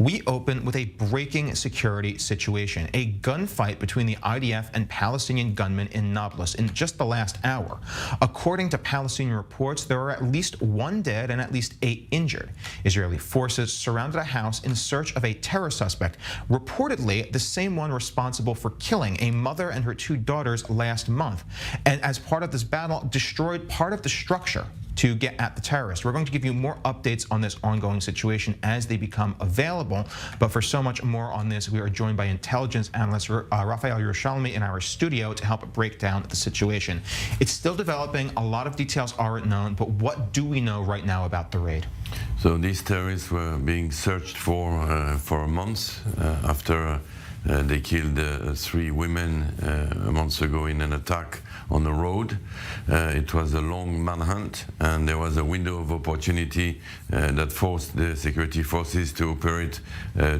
We open with a breaking security situation, a gunfight between the IDF and Palestinian gunmen in Nablus in just the last hour. According to Palestinian reports, there are at least 1 dead and at least 8 injured. Israeli forces surrounded a house in search of a terror suspect, reportedly the same one responsible for killing a mother and her 2 daughters last month, and as part of this battle, destroyed part of the structure to get at the terrorists. We're going to give you more updates on this ongoing situation as they become available. But for so much more on this, we are joined by intelligence analyst Raphael Jerusalmy in our studio to help break down the situation. It's still developing. A lot of details aren't known, but what do we know right now about the raid? So these terrorists were being searched for months after they killed 3 women months ago in an attack on the road. It was a long manhunt, and there was a window of opportunity that forced the security forces to operate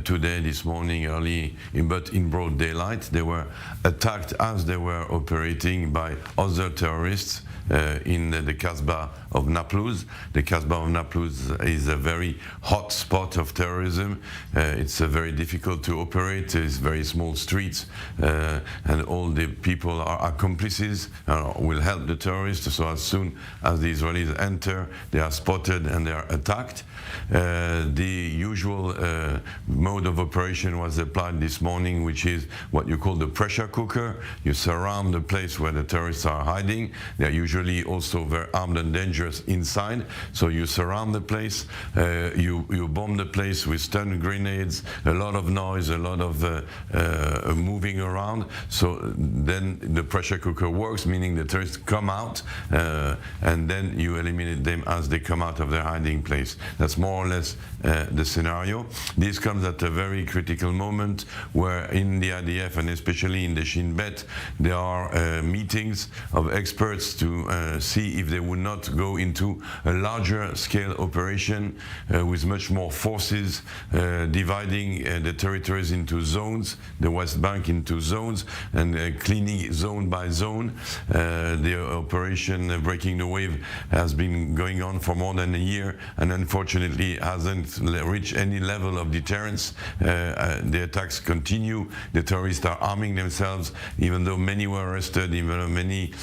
today, this morning, early, but in broad daylight. They were attacked as they were operating by other terrorists in the Kasbah of Nablus. The Kasbah of Nablus is a very hot spot of terrorism. It's very difficult to operate. It's very small streets, and all the people are accomplices, will help the terrorists. So as soon as the Israelis enter, they are spotted and they are attacked. The usual mode of operation was applied this morning, which is what you call the pressure cooker. You surround the place where the terrorists are hiding. They are usually also very armed and dangerous inside. So you surround the place, you bomb the place with stun grenades, a lot of noise, a lot of moving around. So then the pressure cooker works, meaning the terrorists come out, and then you eliminate them as they come out of their hiding place. That's more or less the scenario. This comes at a very critical moment where in the IDF and especially in the Shin Bet, there are meetings of experts to see if they would not go into a larger scale operation with much more forces, dividing the territories into zones, the West Bank into zones, and cleaning zone by zone. The operation Breaking the Wave has been going on for more than a year, and unfortunately hasn't reached any level of deterrence. The attacks continue. The terrorists are arming themselves, even though many were arrested, even though many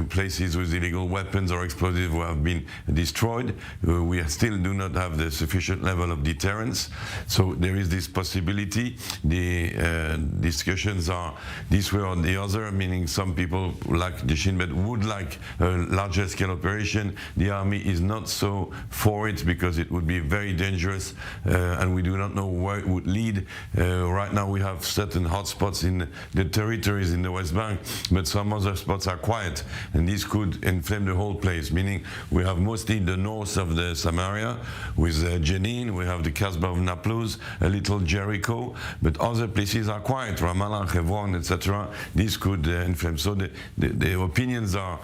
places with illegal weapons or explosives have been destroyed. We still do not have the sufficient level of deterrence. So there is this possibility. The discussions are this way or the other, meaning some people like the Shin Bet would like a larger scale operation. The army is not so for it because it would be very dangerous, and we do not know where it would lead. Right now we have certain hotspots in the territories in the West Bank, but some other spots are quiet, and this could inflame the whole place, meaning we have mostly the north of the Samaria with Jenin, we have the Kasbah of Nablus, a little Jericho, but other places are quiet, Ramallah, Hebron, etc. This could inflame. So the opinions are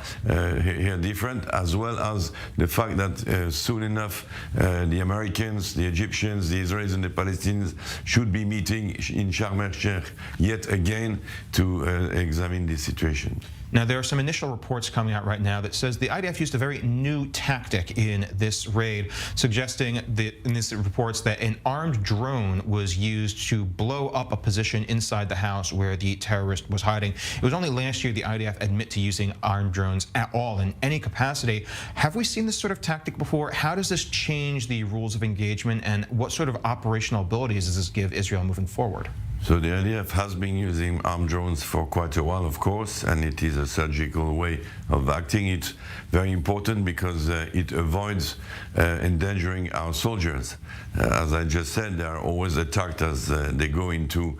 here different, as well as the fact that soon enough the Americans, the Egyptians, the Israelis and the Palestinians should be meeting in Sharm el-Sheikh yet again to examine this situation. Now, there are some initial reports coming out right now that says the IDF used a very new tactic in this raid, suggesting that in these reports that an armed drone was used to blow up a position inside the house where the terrorist was hiding. It was only last year the IDF admit to using armed drones at all in any capacity. Have we seen this sort of tactic before? How does this change the rules of engagement, and what sort of operational abilities does this give Israel moving forward? So the IDF has been using armed drones for quite a while, of course, and it is a surgical way of acting. It's very important because it avoids endangering our soldiers. As I just said, they are always attacked as they go into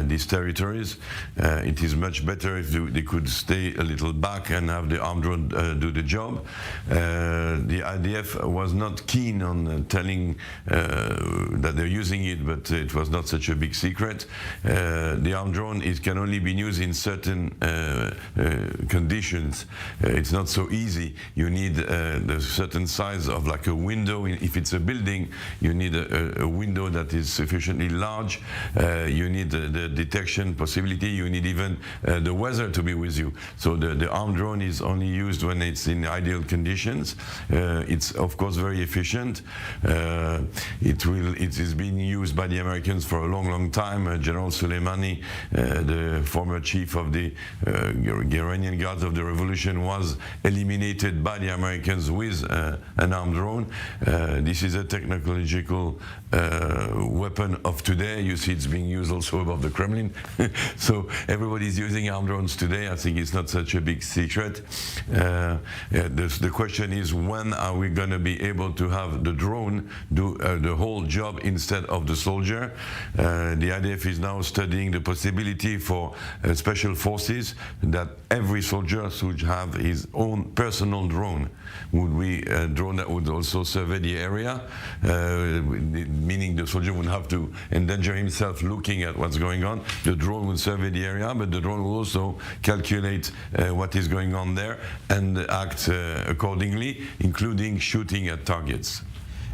these territories. It is much better if they could stay a little back and have the armed drone do the job. The IDF was not keen on telling that they're using it, but it was not such a big secret. The armed drone can only be used in certain conditions. It's not so easy. You need the certain size of like a window. If it's a building, you need a window that is sufficiently large. You need the detection possibility. You need even the weather to be with you. So the armed drone is only used when it's in ideal conditions. It's of course very efficient. It is being used used by the Americans for a long, long time. General Soleimani, the former chief of the Iranian Guards of the Revolution, was eliminated by the Americans with an armed drone. This is a technological weapon of today. You see it's being used also above the Kremlin. So everybody's using armed drones today. I think it's not such a big secret. The question is, when are we going to be able to have the drone do the whole job instead of the soldier? The IDF is now studying the possibility for special forces that every soldier should have his own personal drone. Would be a drone that would also survey the area, meaning the soldier would have to endanger himself looking at what's going on. The drone would survey the area, but the drone will also calculate what is going on there and act accordingly, including shooting at targets.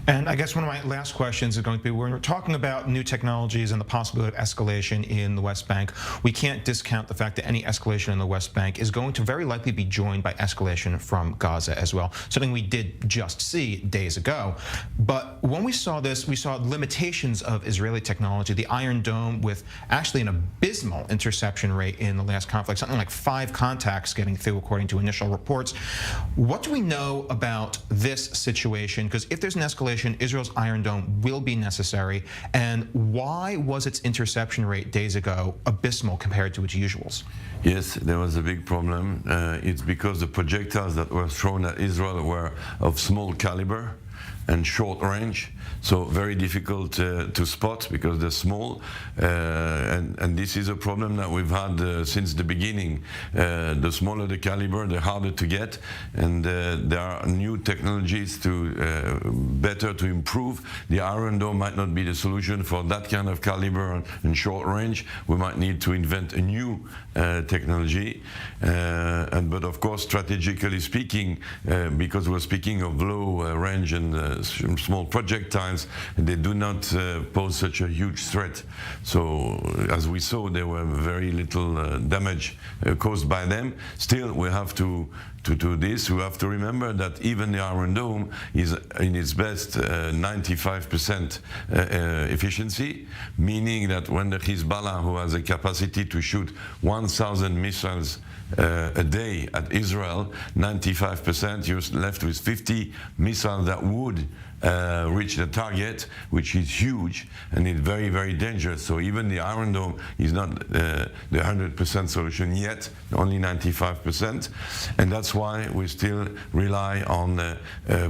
And I guess one of my last questions is going to be, when we're talking about new technologies and the possibility of escalation in the West Bank, we can't discount the fact that any escalation in the West Bank is going to very likely be joined by escalation from Gaza as well, something we did just see days ago. But when we saw this, we saw limitations of Israeli technology, the Iron Dome with actually an abysmal interception rate in the last conflict, something like 5 contacts getting through according to initial reports. What do we know about this situation? Because if there's an escalation, Israel's Iron Dome will be necessary. And why was its interception rate days ago abysmal compared to its usuals? Yes, there was a big problem. It's because the projectiles that were thrown at Israel were of small caliber and short range, so very difficult to spot because they're small, and this is a problem that we've had since the beginning. The smaller the caliber, the harder to get, and there are new technologies to better to improve. The Iron Dome might not be the solution for that kind of caliber and short range. We might need to invent a new technology, but of course, strategically speaking, because we're speaking of low range and small projectiles, they do not pose such a huge threat. So as we saw, there were very little damage caused by them. Still, we have to do this. We have to remember that even the Iron Dome is in its best 95% efficiency, meaning that when the Hezbollah, who has a capacity to shoot 1,000 missiles a day at Israel, 95%, you're left with 50 missiles that would reach the target, which is huge, and it's very, very dangerous. So even the Iron Dome is not the 100% solution yet, only 95%. And that's why we still rely on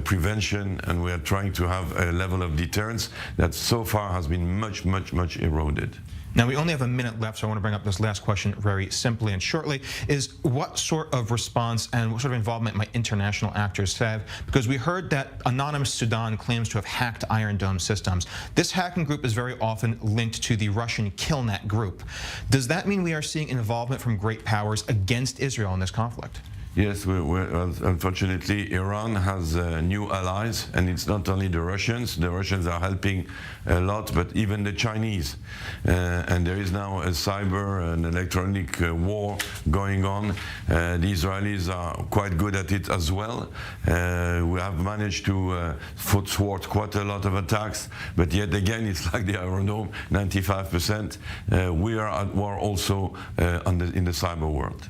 prevention, and we are trying to have a level of deterrence that so far has been much, much, much eroded. Now, we only have a minute left, so I want to bring up this last question very simply and shortly, is what sort of response and what sort of involvement might international actors have? Because we heard that Anonymous Sudan claims to have hacked Iron Dome systems. This hacking group is very often linked to the Russian Killnet group. Does that mean we are seeing involvement from great powers against Israel in this conflict? Yes, unfortunately, Iran has new allies, and it's not only the Russians. The Russians are helping a lot, but even the Chinese. And there is now a cyber and electronic war going on. The Israelis are quite good at it as well. We have managed to thwart quite a lot of attacks, but yet again, it's like the Iron Dome, 95%. We are at war also in the cyber world.